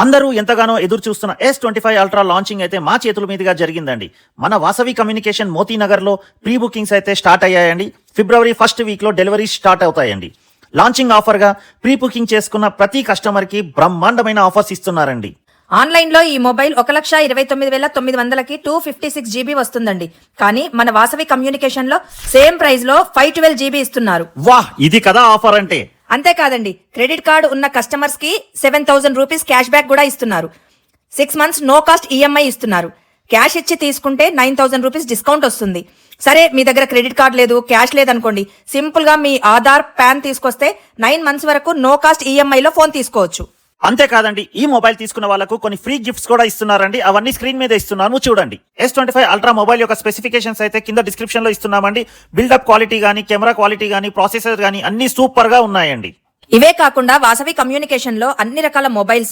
అందరూ ఎంతగానో ఎదురు చూస్తున్న S25 అల్ట్రా లాంచింగ్ అయితే మా చేతుల మీదుగా జరిగిందండి. మన వాసవి కమ్యూనికేషన్ మోతీనగర్ లో ప్రీ బుకింగ్స్ అయితే స్టార్ట్ అయ్యాయండి. ఫిబ్రవరి ఫస్ట్ వీక్ లో డెలివరీ స్టార్ట్ అవుతాయండి. లాంచింగ్ ఆఫర్ గా ప్రీ బుకింగ్ చేసుకున్న ప్రతి కస్టమర్ కి బ్రహ్మాండమైన ఆఫర్స్ ఇస్తున్నారండి. ఆన్లైన్ లో ఈ మొబైల్ 1,29,900కి 256 GB వస్తుందండి. కానీ మన వాసవి కమ్యూనికేషన్ లో సేమ్ ప్రైస్ లో 512 GB ఇస్తున్నారు. వాహ్, ఇది కదా ఆఫర్ అంటే. అంతేకాదండి, క్రెడిట్ కార్డు ఉన్న కస్టమర్స్ కి 7,000 రూపీస్ క్యాష్ బ్యాక్ కూడా ఇస్తున్నారు. 6 months నో కాస్ట్ EMI ఇస్తున్నారు. క్యాష్ ఇచ్చి తీసుకుంటే 9,000 రూపీస్ డిస్కౌంట్ వస్తుంది. సరే, మీ దగ్గర క్రెడిట్ కార్డ్ లేదు, క్యాష్ లేదనుకోండి, సింపుల్ గా మీ ఆధార్ పాన్ తీసుకొస్తే 9 months వరకు నో కాస్ట్ EMI లో ఫోన్ తీసుకోవచ్చు. అంతేకాదండి, ఈ మొబైల్ తీసుకున్న వాళ్ళకు కొన్ని ఫ్రీ గిఫ్ట్స్ కూడా ఇస్తున్నారండి. అవన్నీ స్క్రీన్ మీద ఇస్తున్నాను, చూడండి. S25 అల్ట్రా మొబైల్ యొక్క స్పెసిఫికేషన్స్ అయితే కింద డిస్క్రిప్షన్ లో ఇస్తున్నామండి. బిల్డప్ క్వాలిటీ గానీ, కెమెరా క్వాలిటీ గానీ, ప్రాసెసర్ గానీ అన్ని సూపర్ గా ఉన్నాయండి. ఇవే కాకుండా వాసవి కమ్యూనికేషన్ లో అన్ని రకాల మొబైల్